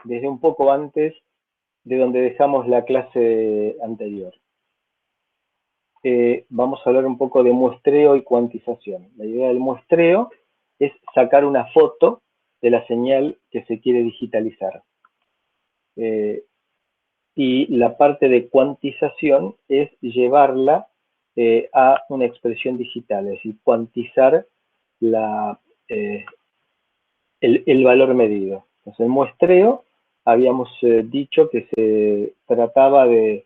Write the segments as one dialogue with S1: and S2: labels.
S1: desde un poco antes de donde dejamos la clase anterior. Vamos a hablar un poco de muestreo y cuantización. La idea del muestreo es sacar una foto de la señal que se quiere digitalizar. Y la parte de cuantización es llevarla a una expresión digital, es decir, cuantizar el valor medido. Entonces, el muestreo, habíamos dicho que se trataba de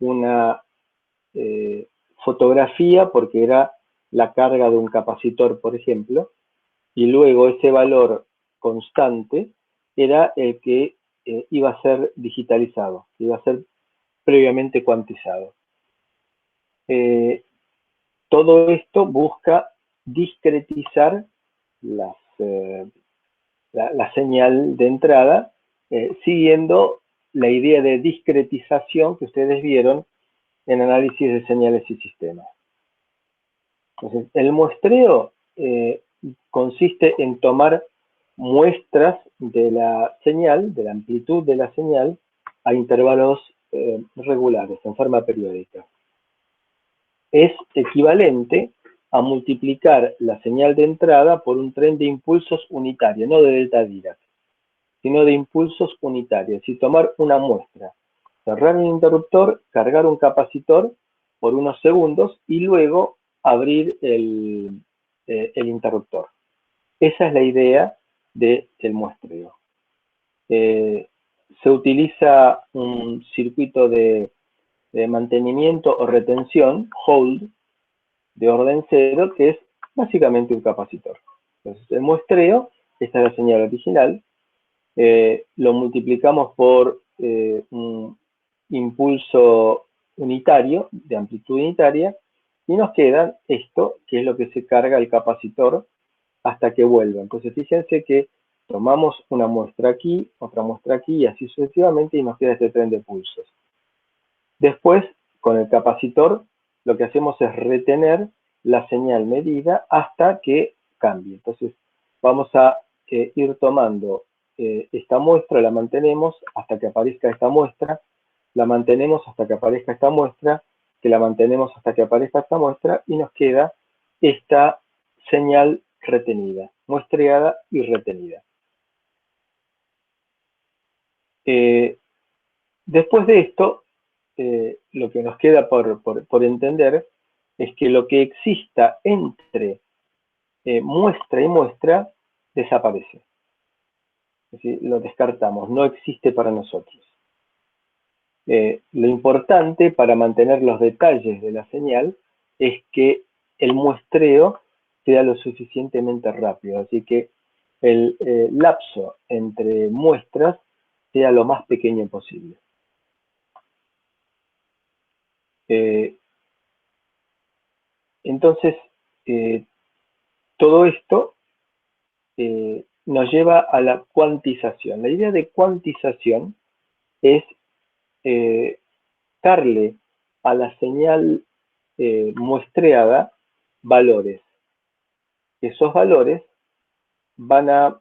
S1: una fotografía, porque era la carga de un capacitor, por ejemplo, y luego ese valor constante era el que iba a ser digitalizado, iba a ser previamente cuantizado. Todo esto busca discretizar la señal de entrada, siguiendo la idea de discretización que ustedes vieron en análisis de señales y sistemas. Entonces, el muestreo consiste en tomar muestras de la señal, de la amplitud de la señal, a intervalos regulares, en forma periódica. Es equivalente a multiplicar la señal de entrada por un tren de impulsos unitario, no de delta Dirac, sino de impulsos unitarios. Y tomar una muestra, cerrar un interruptor, cargar un capacitor por unos segundos y luego abrir el interruptor. Esa es la idea del muestreo. Se utiliza un circuito de mantenimiento o retención, hold, de orden 0, que es básicamente un capacitor. Entonces, el muestreo, esta es la señal original, lo multiplicamos por un impulso unitario, de amplitud unitaria, y nos queda esto, que es lo que se carga el capacitor hasta que vuelva. Entonces, fíjense que tomamos una muestra aquí, otra muestra aquí, y así sucesivamente, y nos queda este tren de pulsos. Después, con el capacitor, lo que hacemos es retener la señal medida hasta que cambie. Entonces, vamos a ir tomando esta muestra, la mantenemos hasta que aparezca esta muestra, la mantenemos hasta que aparezca esta muestra, que la mantenemos hasta que aparezca esta muestra, y nos queda esta señal retenida, muestreada y retenida. Después de esto, lo que nos queda por entender es que lo que exista entre muestra y muestra desaparece. Es decir, lo descartamos, no existe para nosotros. Lo importante para mantener los detalles de la señal es que el muestreo sea lo suficientemente rápido, así que el lapso entre muestras sea lo más pequeño posible. Entonces, todo esto nos lleva a la cuantización. La idea de cuantización es darle a la señal muestreada valores. Esos valores van a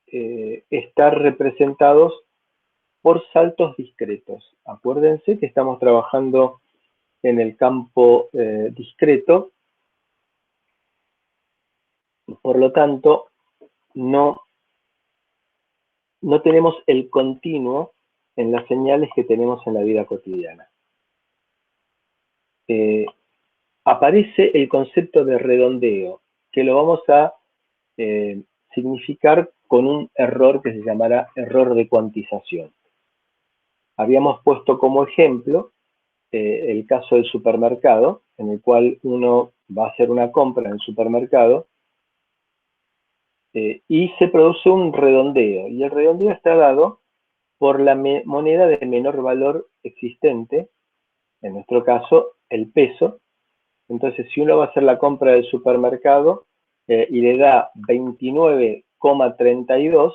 S1: estar representados por saltos discretos. Acuérdense que estamos trabajando en el campo discreto, por lo tanto, no tenemos el continuo en las señales que tenemos en la vida cotidiana. Aparece el concepto de redondeo, que lo vamos a significar con un error que se llamará error de cuantización. Habíamos puesto como ejemplo el caso del supermercado, en el cual uno va a hacer una compra en el supermercado y se produce un redondeo, y el redondeo está dado por la moneda de menor valor existente, en nuestro caso el peso. Entonces, si uno va a hacer la compra del supermercado y le da 29,32,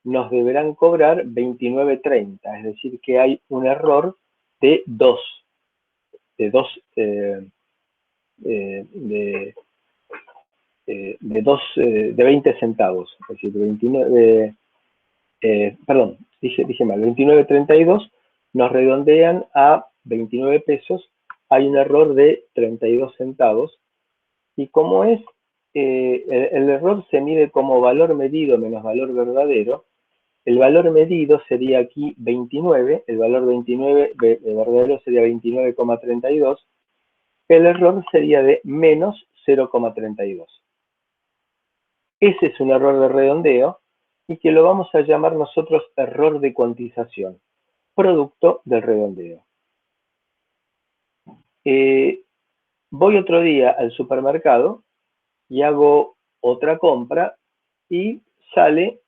S1: nos deberán cobrar 29,30, es decir, que hay un error de 20 centavos, es decir, perdón, dije mal, 29.32 nos redondean a 29 pesos, hay un error de 32 centavos, y como es, el error se mide como valor medido menos valor verdadero, el valor medido sería aquí 29, el valor 29 verdadero sería 29,32, el error sería de menos 0,32. Ese es un error de redondeo y que lo vamos a llamar nosotros error de cuantización, producto del redondeo. Voy otro día al supermercado y hago otra compra y sale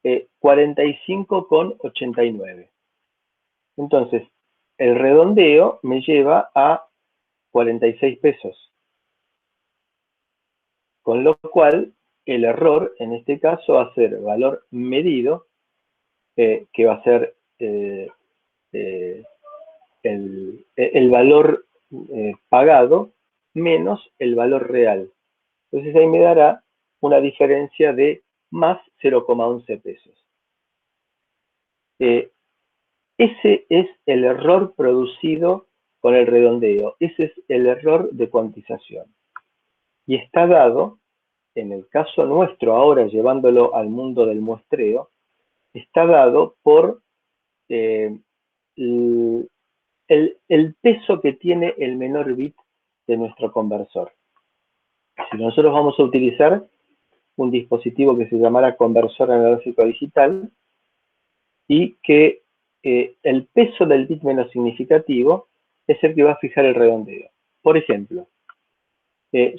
S1: 45,89. Entonces, el redondeo me lleva a 46 pesos, con lo cual el error en este caso va a ser valor medido, que va a ser el valor pagado menos el valor real. Entonces ahí me dará una diferencia de más 0,11 pesos. Ese es el error producido con el redondeo, ese es el error de cuantización. Y está dado, en el caso nuestro, ahora llevándolo al mundo del muestreo, está dado por el peso que tiene el menor bit de nuestro conversor. Si nosotros vamos a utilizar un dispositivo que se llamará conversor analógico digital y que el peso del bit menos significativo es el que va a fijar el redondeo. Por ejemplo,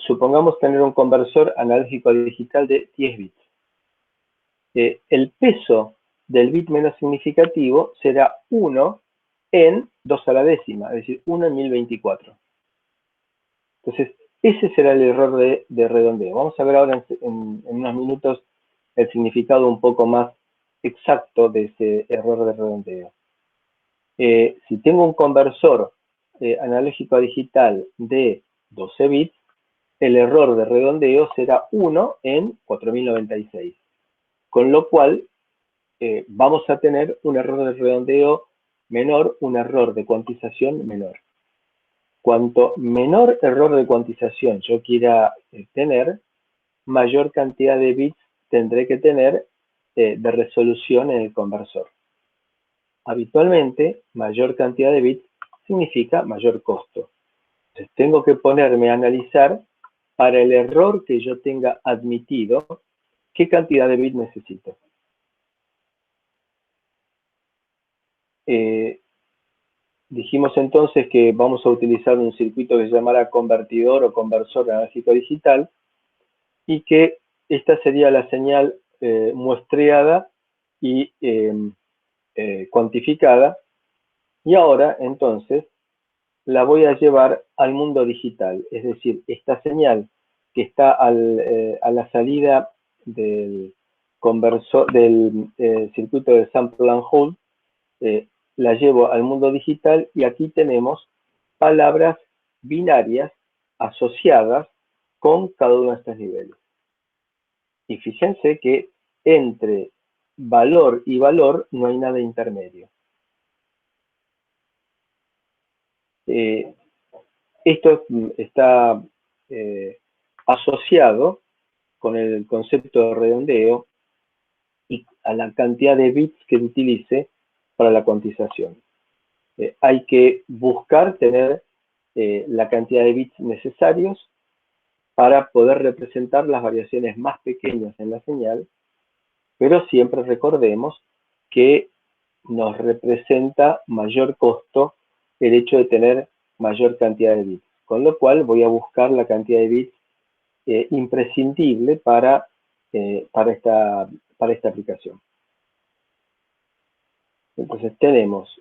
S1: supongamos tener un conversor analógico digital de 10 bits. El peso del bit menos significativo será 1 en 2 a la décima, es decir, 1 en 1024. Entonces, ese será el error de redondeo. Vamos a ver ahora en unos minutos el significado un poco más exacto de ese error de redondeo. Si tengo un conversor analógico a digital de 12 bits, el error de redondeo será 1 en 4096. Con lo cual, vamos a tener un error de redondeo menor, un error de cuantización menor. Cuanto menor error de cuantización yo quiera tener, mayor cantidad de bits tendré que tener de resolución en el conversor. Habitualmente, mayor cantidad de bits significa mayor costo. Entonces, tengo que ponerme a analizar para el error que yo tenga admitido, qué cantidad de bits necesito. Dijimos entonces que vamos a utilizar un circuito que se llamará convertidor o conversor analógico digital y que esta sería la señal muestreada y cuantificada. Y ahora entonces la voy a llevar al mundo digital, es decir, esta señal que está a la salida del circuito de sample and hold, la llevo al mundo digital y aquí tenemos palabras binarias asociadas con cada uno de estos niveles. Y fíjense que entre valor y valor no hay nada intermedio. Esto está asociado con el concepto de redondeo y a la cantidad de bits que utilice para la cuantización. Hay que buscar tener la cantidad de bits necesarios para poder representar las variaciones más pequeñas en la señal, pero siempre recordemos que nos representa mayor costo el hecho de tener mayor cantidad de bits, con lo cual voy a buscar la cantidad de bits imprescindible para esta aplicación. Entonces tenemos,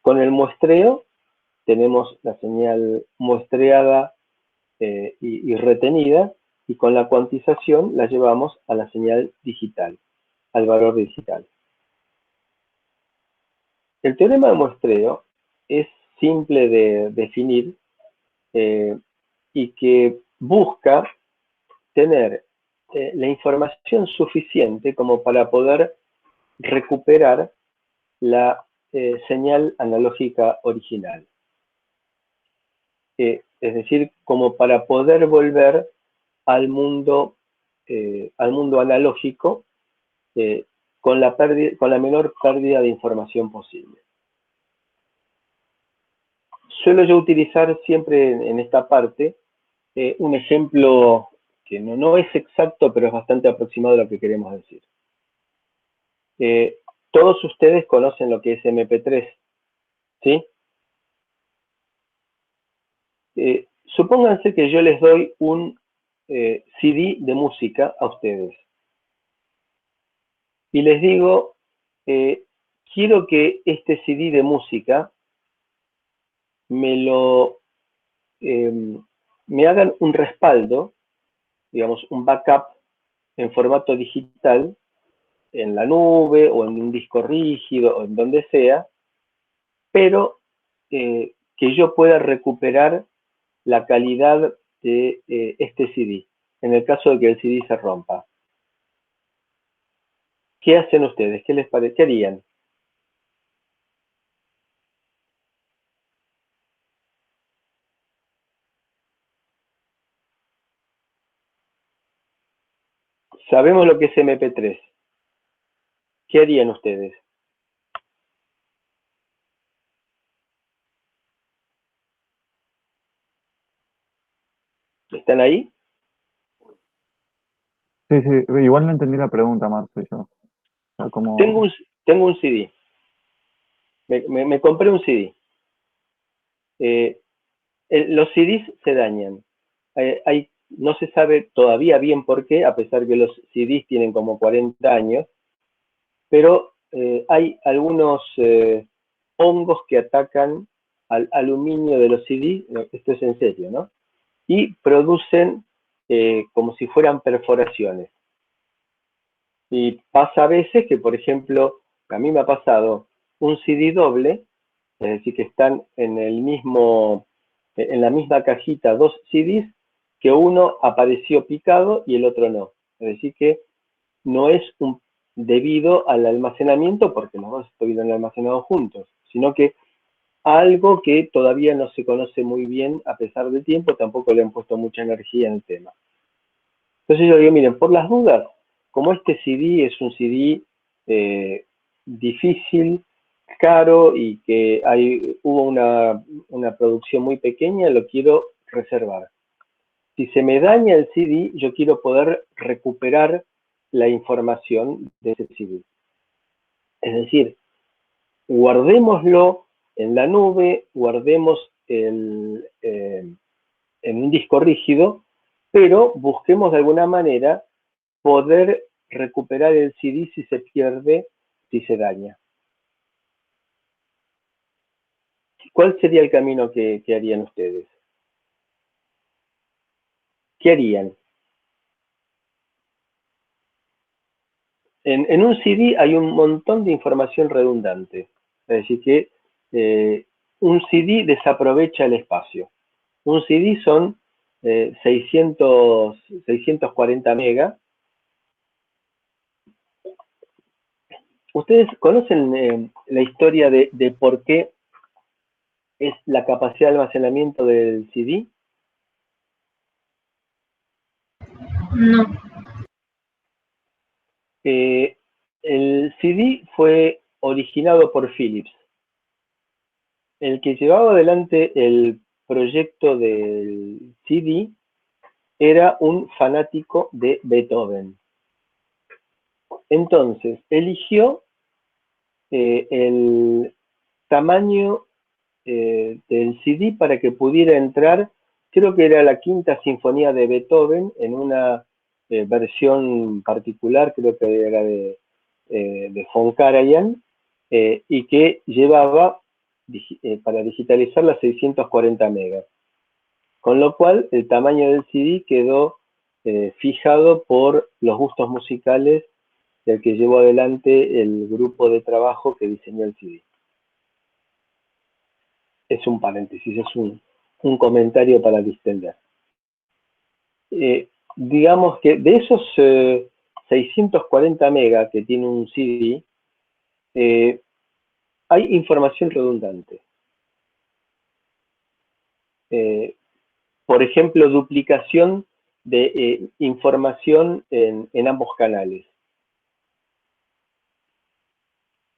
S1: con el muestreo, tenemos la señal muestreada y retenida, y con la cuantización la llevamos a la señal digital, al valor digital. El teorema de muestreo es simple de definir y que busca tener la información suficiente como para poder recuperar la señal analógica original. Es decir, como para poder volver al mundo analógico con la menor pérdida de información posible. Suelo yo utilizar siempre en esta parte un ejemplo que no es exacto, pero es bastante aproximado a lo que queremos decir. Todos ustedes conocen lo que es MP3, ¿sí? Supónganse que yo les doy un CD de música a ustedes y les digo, quiero que este CD de música me hagan un respaldo, digamos, un backup en formato digital, en la nube o en un disco rígido o en donde sea, pero que yo pueda recuperar la calidad de este CD, en el caso de que el CD se rompa. ¿Qué hacen ustedes? ¿Qué les parece? ¿Qué harían? Sabemos lo que es MP3. ¿Qué harían ustedes? ¿Están ahí?
S2: Sí, sí, igual no entendí la pregunta, Marco, yo. O sea,
S1: Tengo
S2: como...
S1: un CD. Me compré un CD. Los CDs se dañan. No se sabe todavía bien por qué, a pesar que los CDs tienen como 40 años, pero hay algunos hongos que atacan al aluminio de los CDs, esto es en serio, ¿no? Y producen como si fueran perforaciones. Y pasa a veces que, por ejemplo, a mí me ha pasado un CD doble, es decir, que están en la misma cajita dos CDs, que uno apareció picado y el otro no. Es decir, que no es debido al almacenamiento, porque los dos estuvieron almacenados juntos, sino que algo que todavía no se conoce muy bien a pesar del tiempo, tampoco le han puesto mucha energía en el tema. Entonces yo digo, miren, por las dudas, como este CD es un CD difícil, caro y que hubo una producción muy pequeña, lo quiero reservar. Si se me daña el CD, yo quiero poder recuperar la información de ese CD. Es decir, guardémoslo en la nube, guardemos en un disco rígido, pero busquemos de alguna manera poder recuperar el CD si se pierde, si se daña. ¿Cuál sería el camino que harían ustedes? ¿Qué harían? En un CD hay un montón de información redundante. Es decir, que un CD desaprovecha el espacio. Un CD son 640 megas. ¿Ustedes conocen la historia de por qué es la capacidad de almacenamiento del CD?
S3: No.
S1: El CD fue originado por Philips. El que llevaba adelante el proyecto del CD era un fanático de Beethoven. Entonces, eligió el tamaño del CD para que pudiera entrar, creo que era la quinta sinfonía de Beethoven, en una versión particular, creo que era de von Karajan, y que llevaba para digitalizar las 640 megas. Con lo cual, el tamaño del CD quedó fijado por los gustos musicales del que llevó adelante el grupo de trabajo que diseñó el CD. Es un paréntesis, es un comentario para distender. Digamos que de esos 640 megas que tiene un CD, hay información redundante. Por ejemplo, duplicación de información en ambos canales.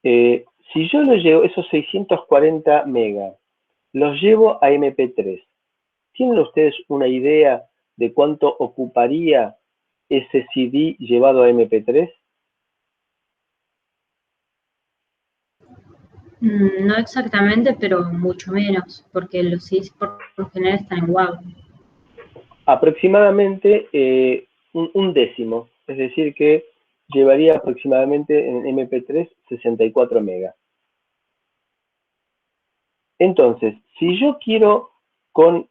S1: Si yo lo llevo, esos 640 megas, los llevo a MP3, ¿tienen ustedes una idea de cuánto ocuparía ese CD llevado a MP3?
S3: No exactamente, pero mucho menos, porque los CDs por lo general están en WAV.
S1: Aproximadamente un décimo, es decir que llevaría aproximadamente en MP3 64 megas. Entonces, si yo quiero con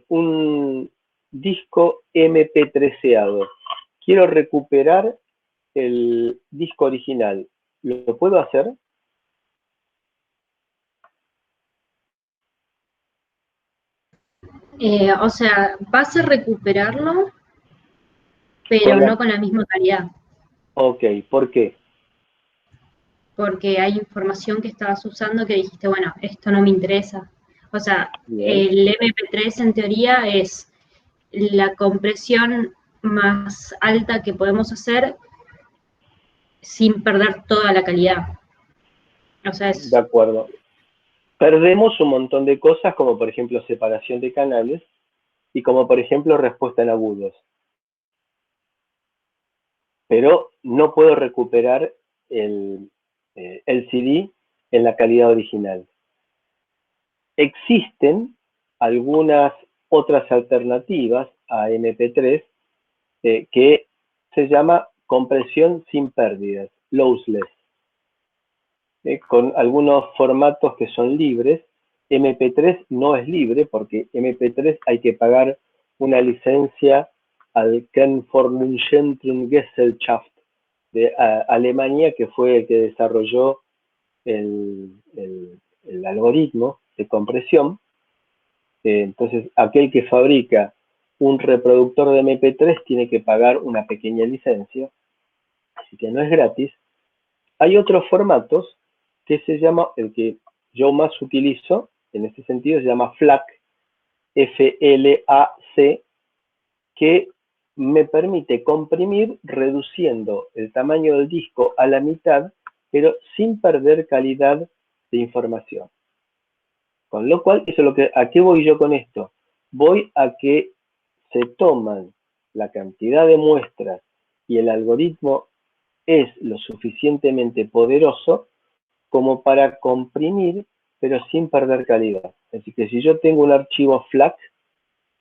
S1: un disco MP3eado, quiero recuperar el disco original, ¿lo puedo hacer?
S3: O sea, vas a recuperarlo, pero
S1: Con la...
S3: no con la misma calidad,
S1: Ok, ¿por qué?
S3: porque hay información que estabas usando que dijiste, bueno, esto no me interesa. O sea,
S1: Bien,
S3: el MP3 en teoría es la compresión más alta que podemos hacer sin perder toda la calidad. O sea,
S1: de
S3: es
S1: acuerdo. Perdemos un montón de cosas, como por ejemplo separación de canales y como por ejemplo respuesta en agudos. Pero no puedo recuperar el CD en la calidad original. Existen algunas otras alternativas a MP3 que se llama compresión sin pérdidas, lossless, con algunos formatos que son libres. MP3 no es libre porque MP3 hay que pagar una licencia al Kernforschungsgesellschaft de Alemania, que fue el que desarrolló el algoritmo de compresión. Entonces, aquel que fabrica un reproductor de MP3 tiene que pagar una pequeña licencia, así que no es gratis. Hay otros formatos que se llama, el que yo más utilizo en este sentido, se llama FLAC, F-L-A-C, que me permite comprimir reduciendo el tamaño del disco a la mitad, pero sin perder calidad de información. Con lo cual, eso es lo que, ¿a qué voy yo con esto? Voy a que se toman la cantidad de muestras y el algoritmo es lo suficientemente poderoso como para comprimir, pero sin perder calidad. Así que si yo tengo un archivo FLAC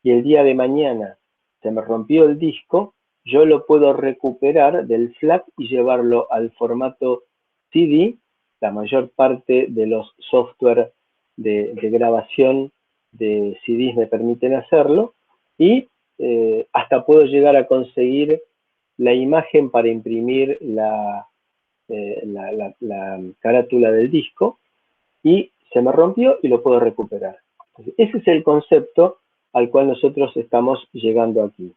S1: y el día de mañana se me rompió el disco, yo lo puedo recuperar del FLAC y llevarlo al formato CD. La mayor parte de los software de grabación de CDs me permiten hacerlo, y hasta puedo llegar a conseguir la imagen para imprimir la carátula del disco, y se me rompió y lo puedo recuperar. Entonces, ese es el concepto al cual nosotros estamos llegando aquí.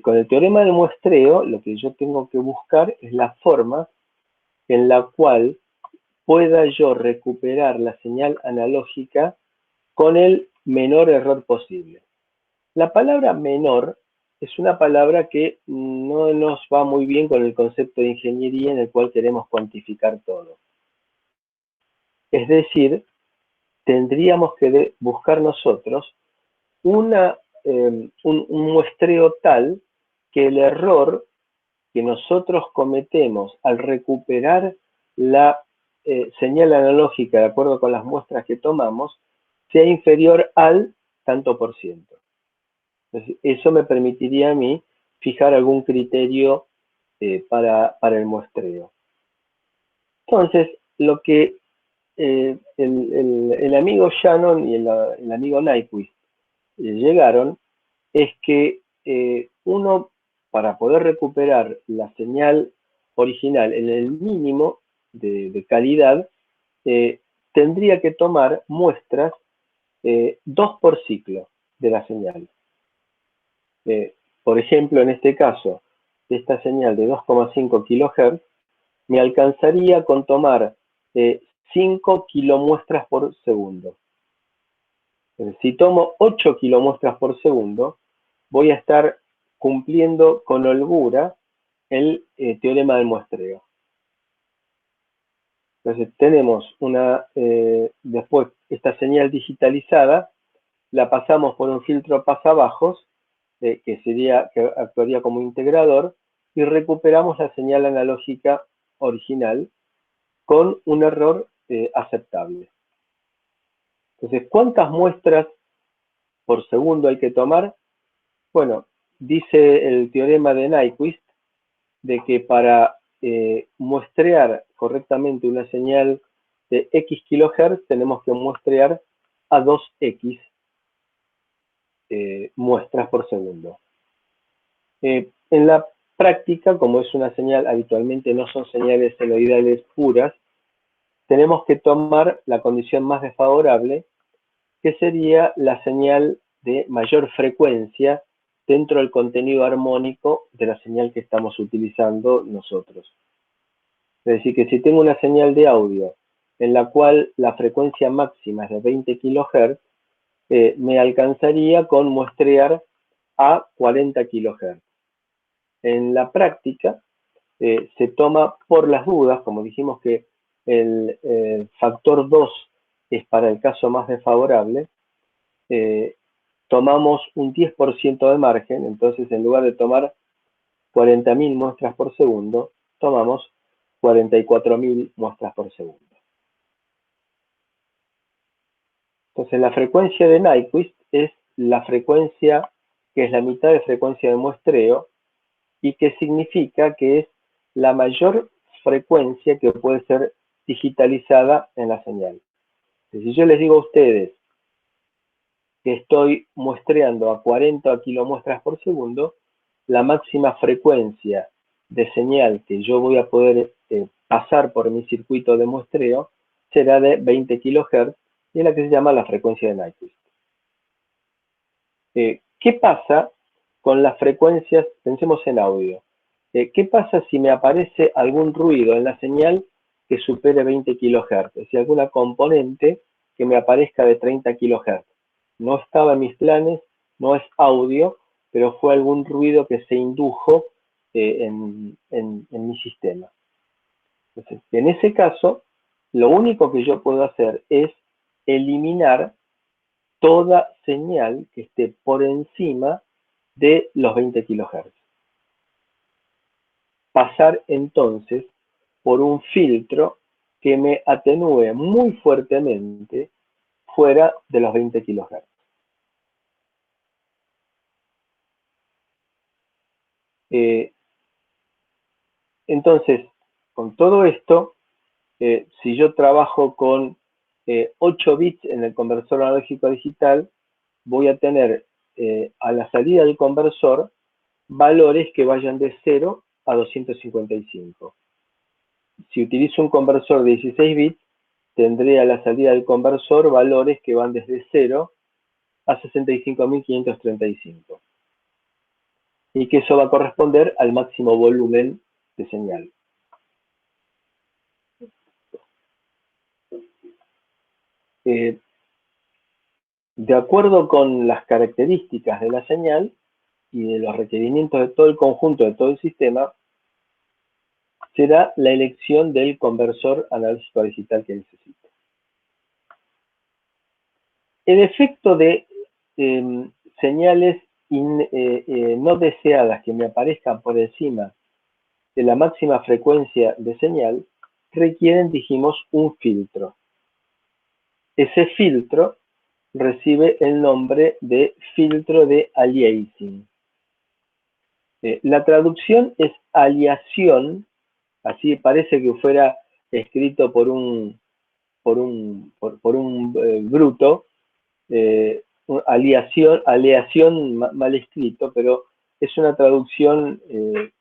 S1: Con el teorema de muestreo, lo que yo tengo que buscar es la forma en la cual pueda yo recuperar la señal analógica con el menor error posible. La palabra menor es una palabra que no nos va muy bien con el concepto de ingeniería en el cual queremos cuantificar todo. Es decir, tendríamos que buscar nosotros un muestreo tal que el error que nosotros cometemos al recuperar la señal analógica de acuerdo con las muestras que tomamos sea inferior al tanto por ciento. Entonces, eso me permitiría a mí fijar algún criterio para el muestreo. Entonces, lo que el amigo Shannon y el amigo Nyquist llegaron es que uno, para poder recuperar la señal original en el mínimo de calidad, tendría que tomar muestras 2 por ciclo de la señal. Por ejemplo, en este caso, esta señal de 2,5 kHz, me alcanzaría con tomar 5 kilomuestras por segundo. Si tomo 8 kilomuestras por segundo, voy a estar cumpliendo con holgura el teorema del muestreo. Entonces tenemos después esta señal digitalizada, la pasamos por un filtro pasabajos, que actuaría como integrador, y recuperamos la señal analógica original con un error aceptable. Entonces, ¿cuántas muestras por segundo hay que tomar? Bueno, dice el teorema de Nyquist de que para muestrear correctamente una señal de X kilohertz tenemos que muestrear a 2X muestras por segundo. En la práctica, como es una señal, habitualmente no son señales senoidales puras, tenemos que tomar la condición más desfavorable, que sería la señal de mayor frecuencia dentro del contenido armónico de la señal que estamos utilizando nosotros. Es decir, que si tengo una señal de audio en la cual la frecuencia máxima es de 20 kHz, me alcanzaría con muestrear a 40 kHz. En la práctica, se toma por las dudas, como dijimos que el factor 2 es para el caso más desfavorable, tomamos un 10% de margen, entonces en lugar de tomar 40.000 muestras por segundo, tomamos 44.000 muestras por segundo. Entonces la frecuencia de Nyquist es la frecuencia que es la mitad de frecuencia de muestreo y que significa que es la mayor frecuencia que puede ser digitalizada en la señal. Si yo les digo a ustedes que estoy muestreando a 40 kilomuestras por segundo, la máxima frecuencia de señal que yo voy a poder pasar por mi circuito de muestreo será de 20 kHz, y es la que se llama la frecuencia de Nyquist. ¿Qué pasa con las frecuencias? Pensemos en audio. ¿Qué pasa si me aparece algún ruido en la señal que supere 20 kHz? Es decir, alguna componente que me aparezca de 30 kHz. No estaba en mis planes, no es audio, pero fue algún ruido que se indujo en mi sistema. Entonces, en ese caso, lo único que yo puedo hacer es eliminar toda señal que esté por encima de los 20 kHz. Pasar entonces por un filtro que me atenúe muy fuertemente fuera de los 20 kHz. Entonces, con todo esto, si yo trabajo con 8 bits en el conversor analógico digital, voy a tener a la salida del conversor valores que vayan de 0 a 255. Si utilizo un conversor de 16 bits, tendré a la salida del conversor valores que van desde 0 a 65.535. Y que eso va a corresponder al máximo volumen de señal. De acuerdo con las características de la señal y de los requerimientos de todo el conjunto, de todo el sistema, será la elección del conversor analógico a digital que necesite. El efecto de señales no deseadas que me aparezcan por encima de la máxima frecuencia de señal requieren, dijimos, un filtro. Ese filtro recibe el nombre de filtro de aliasing. La traducción es aleación, así parece que fuera escrito por un bruto, aleación mal escrito, pero es una traducción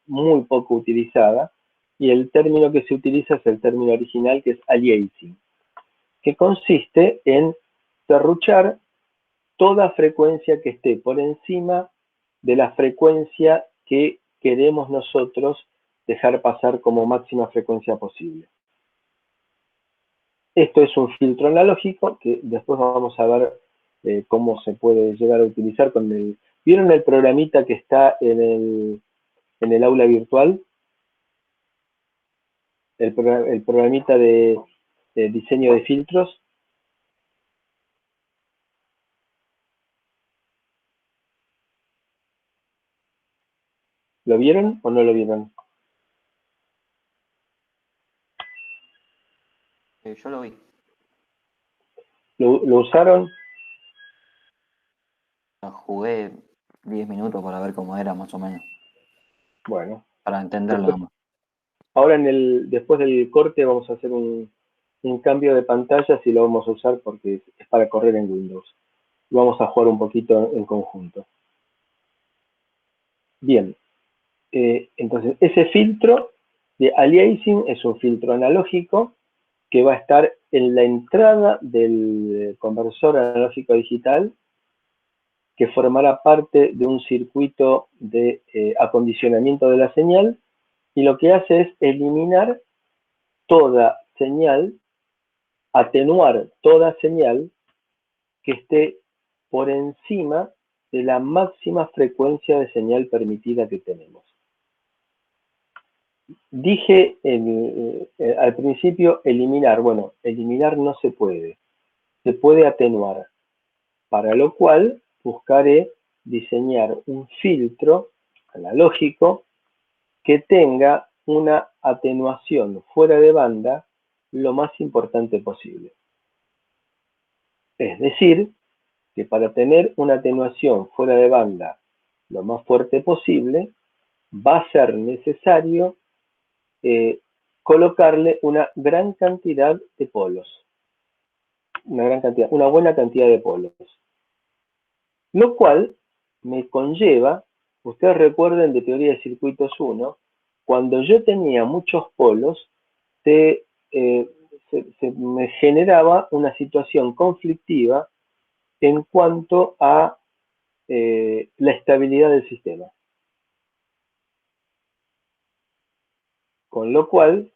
S1: muy poco utilizada, y el término que se utiliza es el término original, que es aliasing, que consiste en serruchar toda frecuencia que esté por encima de la frecuencia que queremos nosotros dejar pasar como máxima frecuencia posible. Esto es un filtro analógico que después vamos a ver cómo se puede llegar a utilizar con el... ¿Vieron el programita que está en el aula virtual? El programita de diseño de filtros. ¿Lo vieron o no lo vieron?
S4: Yo lo vi.
S1: ¿Lo usaron?
S4: Jugué 10 minutos para ver cómo era más o menos,
S1: Bueno.
S4: para entenderlo.
S1: Ahora después del corte vamos a hacer un cambio de pantallas y lo vamos a usar porque es para correr en Windows. Vamos a jugar un poquito en conjunto. Bien. Entonces, ese filtro de aliasing es un filtro analógico que va a estar en la entrada del conversor analógico digital, que formará parte de un circuito de acondicionamiento de la señal, y lo que hace es eliminar toda señal, atenuar toda señal que esté por encima de la máxima frecuencia de señal permitida que tenemos. Dije al principio eliminar. Bueno, eliminar no se puede atenuar, para lo cual buscaré diseñar un filtro analógico que tenga una atenuación fuera de banda lo más importante posible. Es decir, que para tener una atenuación fuera de banda lo más fuerte posible, va a ser necesario colocarle una gran cantidad de polos. Una buena cantidad de polos. Lo cual me conlleva, ustedes recuerden de teoría de circuitos 1, cuando yo tenía muchos polos, se me generaba una situación conflictiva en cuanto a la estabilidad del sistema. Con lo cual,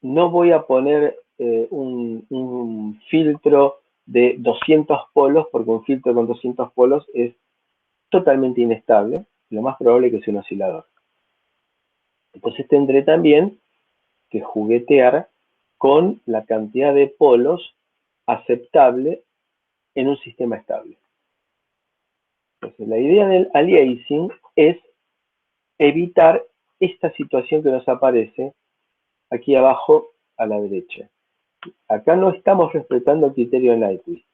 S1: no voy a poner un filtro de 200 polos, porque un filtro con 200 polos es totalmente inestable. Lo más probable es que sea un oscilador. Entonces tendré también que juguetear con la cantidad de polos aceptable en un sistema estable. Entonces, la idea del aliasing es evitar esta situación que nos aparece aquí abajo a la derecha. Acá no estamos respetando el criterio de Nyquist,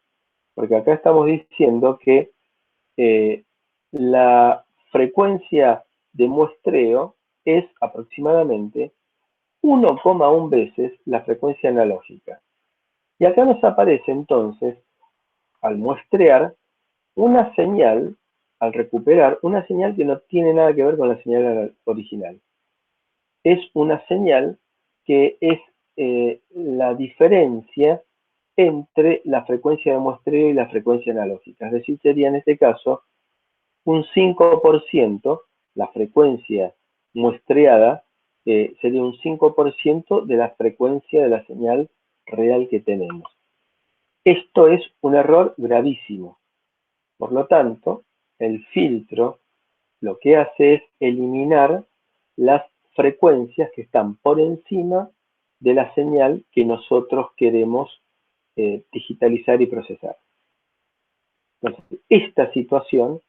S1: porque acá estamos diciendo que la frecuencia de muestreo es aproximadamente 1,1 veces la frecuencia analógica. Y acá nos aparece entonces, al muestrear, una señal, al recuperar, una señal que no tiene nada que ver con la señal original. Es una señal que es la diferencia entre la frecuencia de muestreo y la frecuencia analógica. Es decir, sería en este caso un 5%, la frecuencia muestreada sería un 5% de la frecuencia de la señal real que tenemos. Esto es un error gravísimo. Por lo tanto, el filtro lo que hace es eliminar las frecuencias que están por encima de la señal que nosotros queremos digitalizar y procesar. Entonces, esta situación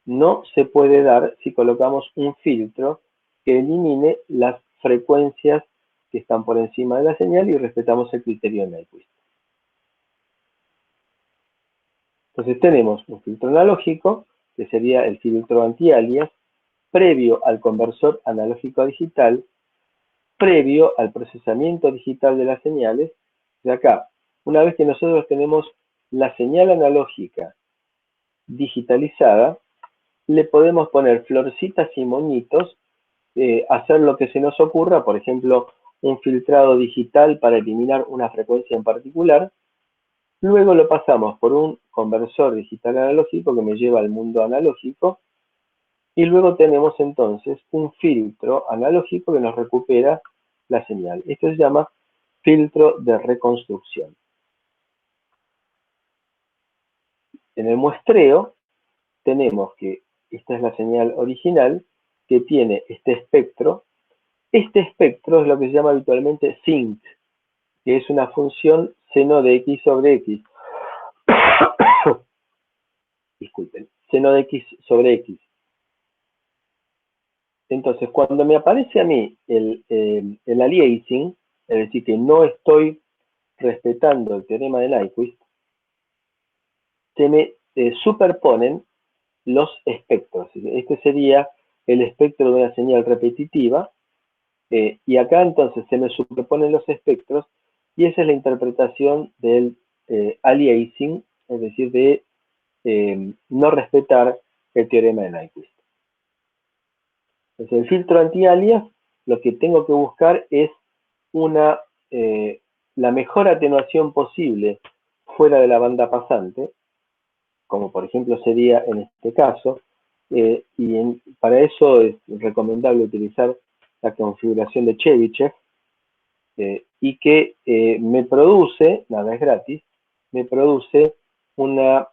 S1: no se puede dar si colocamos un filtro que elimine las frecuencias que están por encima de la señal y respetamos el criterio de Nyquist. Entonces tenemos un filtro analógico, que sería el filtro anti-alias, previo al conversor analógico a digital, previo al procesamiento digital de las señales. De acá, una vez que nosotros tenemos la señal analógica digitalizada, le podemos poner florcitas y moñitos, hacer lo que se nos ocurra, por ejemplo, un filtrado digital para eliminar una frecuencia en particular. Luego lo pasamos por un conversor digital analógico que me lleva al mundo analógico Y luego tenemos entonces un filtro analógico que nos recupera la señal. Esto se llama filtro de reconstrucción. En el muestreo tenemos que esta es la señal original que tiene este espectro. Este espectro es lo que se llama habitualmente sinc, que es una función seno de x sobre x. Disculpen, seno de x sobre x. Entonces, cuando me aparece a mí el aliasing, es decir, que no estoy respetando el teorema de Nyquist, se me superponen los espectros. Este sería el espectro de una señal repetitiva, y acá entonces se me superponen los espectros, y esa es la interpretación del aliasing, es decir, de no respetar el teorema de Nyquist. Entonces, el filtro anti-alias, lo que tengo que buscar es la mejor atenuación posible fuera de la banda pasante, como por ejemplo sería en este caso, para eso es recomendable utilizar la configuración de Chebyshev, y que me produce, nada es gratis, me produce una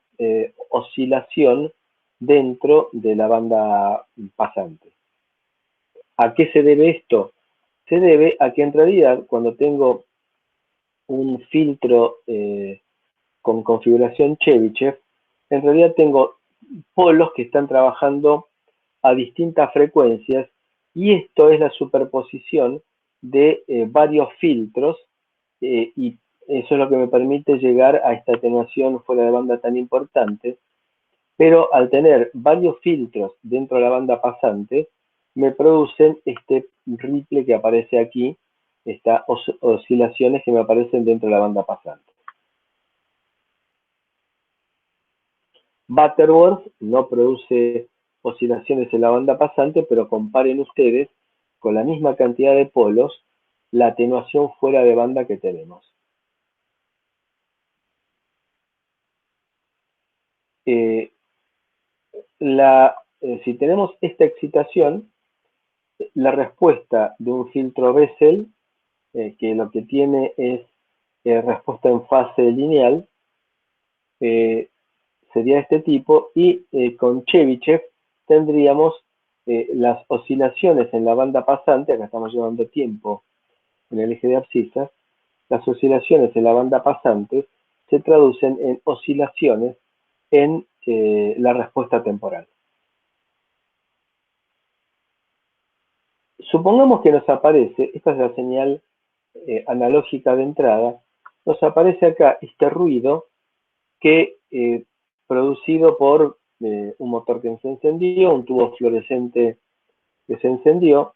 S1: oscilación dentro de la banda pasante. ¿A qué se debe esto? Se debe a que en realidad cuando tengo un filtro con configuración Chebyshev, en realidad tengo polos que están trabajando a distintas frecuencias, y esto es la superposición de varios filtros, y eso es lo que me permite llegar a esta atenuación fuera de banda tan importante. Pero al tener varios filtros dentro de la banda pasante, me producen este ripple que aparece aquí, estas oscilaciones que me aparecen dentro de la banda pasante. Butterworth no produce oscilaciones en la banda pasante, pero comparen ustedes con la misma cantidad de polos la atenuación fuera de banda que tenemos. Si tenemos esta excitación, la respuesta de un filtro Bessel, que lo que tiene es respuesta en fase lineal, sería este tipo, y con Chebyshev tendríamos las oscilaciones en la banda pasante, acá estamos llevando tiempo en el eje de abscisas, las oscilaciones en la banda pasante se traducen en oscilaciones en la respuesta temporal. Supongamos que nos aparece, esta es la señal analógica de entrada, nos aparece acá este ruido que producido por un motor que se encendió, un tubo fluorescente que se encendió.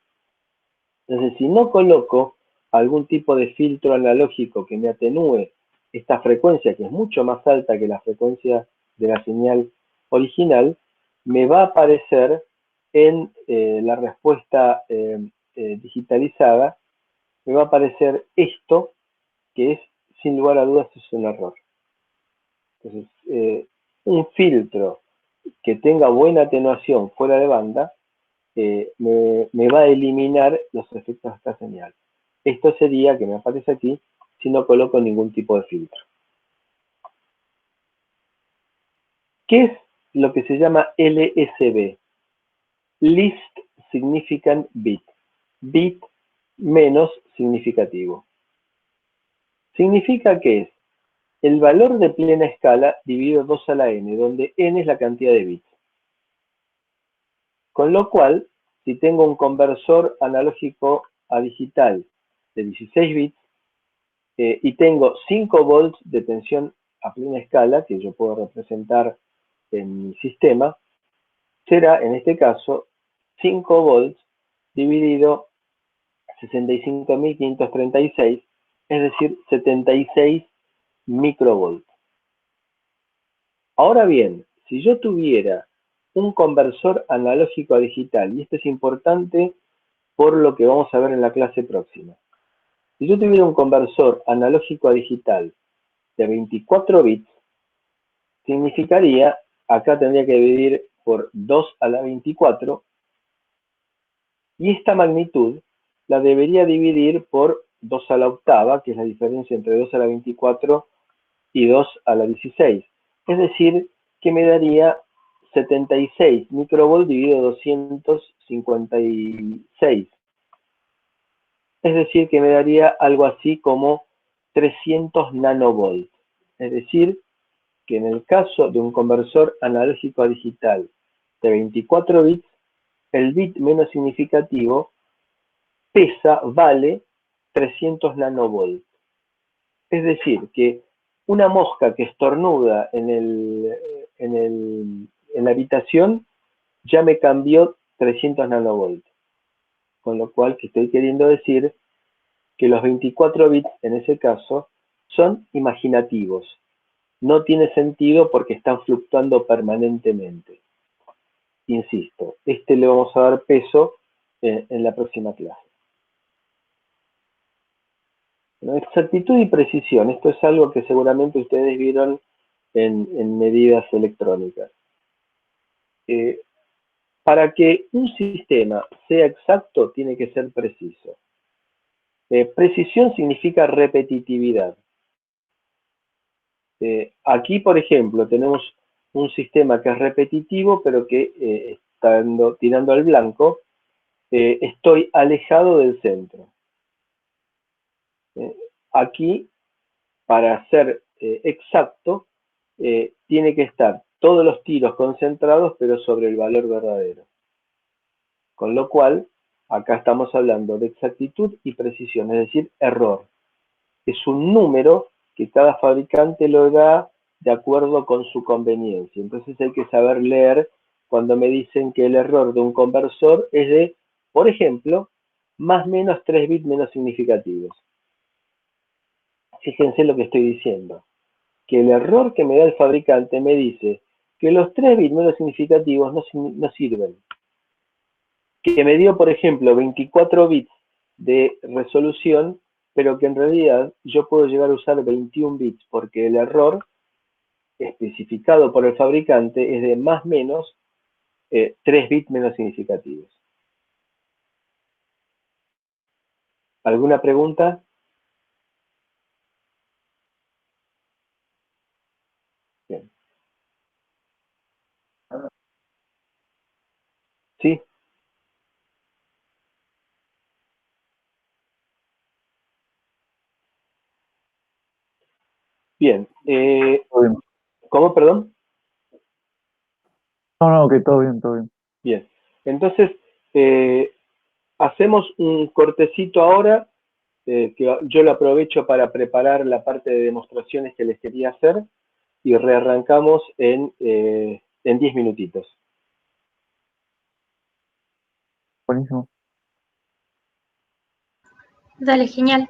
S1: Entonces, si no coloco algún tipo de filtro analógico que me atenúe esta frecuencia, que es mucho más alta que la frecuencia de la señal original, me va a aparecer en la respuesta digitalizada, me va a aparecer esto, que es, sin lugar a dudas, es un error. Entonces, un filtro que tenga buena atenuación fuera de banda me va a eliminar los efectos de esta señal. Esto sería, que me aparece aquí, si no coloco ningún tipo de filtro. ¿Qué es lo que se llama LSB? Least Significant Bit. Bit menos significativo. Significa que es el valor de plena escala dividido 2 a la n, donde n es la cantidad de bits. Con lo cual, si tengo un conversor analógico a digital de 16 bits y tengo 5 volts de tensión a plena escala, que yo puedo representar en mi sistema, será en este caso 5 volts dividido 65.536, es decir, 76 microvolts. Ahora bien, si yo tuviera un conversor analógico a digital, y esto es importante por lo que vamos a ver en la clase próxima. Si yo tuviera un conversor analógico a digital de 24 bits, significaría, acá tendría que dividir por 2 a la 24, y esta magnitud la debería dividir por 2 a la octava, que es la diferencia entre 2 a la 24 y 2 a la 16. Es decir, que me daría 76 microvolt dividido 256. Es decir, que me daría algo así como 300 nanovolt. Es decir, que en el caso de un conversor analógico a digital de 24 bits, el bit menos significativo vale 300 nanovolt. Es decir, que una mosca que estornuda en la habitación ya me cambió 300 nanovolt. Con lo cual, que estoy queriendo decir que los 24 bits en ese caso son imaginativos. No tiene sentido porque están fluctuando permanentemente. Insisto, le vamos a dar peso en la próxima clase. Bueno, exactitud y precisión. Esto es algo que seguramente ustedes vieron en medidas electrónicas. Para que un sistema sea exacto, tiene que ser preciso. Precisión significa repetitividad. Aquí, por ejemplo, tenemos un sistema que es repetitivo, pero que tirando al blanco, estoy alejado del centro. Aquí, para ser exacto, tiene que estar todos los tiros concentrados, pero sobre el valor verdadero. Con lo cual, acá estamos hablando de exactitud y precisión, es decir, error. Es un número que cada fabricante lo da de acuerdo con su conveniencia. Entonces hay que saber leer cuando me dicen que el error de un conversor es de, por ejemplo, más o menos 3 bits menos significativos. Fíjense lo que estoy diciendo. Que el error que me da el fabricante me dice que los 3 bits menos significativos no sirven. Que me dio, por ejemplo, 24 bits de resolución, pero que en realidad yo puedo llegar a usar 21 bits, porque el error especificado por el fabricante es de más o menos 3 bits menos significativos. ¿Alguna pregunta? Bien. ¿Sí? Bien.
S2: Todo bien.
S1: ¿Cómo, perdón?
S2: No, que todo bien, todo bien.
S1: Bien. Entonces, hacemos un cortecito ahora, que yo lo aprovecho para preparar la parte de demostraciones que les quería hacer, y rearrancamos en 10 minutitos.
S2: Buenísimo.
S3: Dale, genial.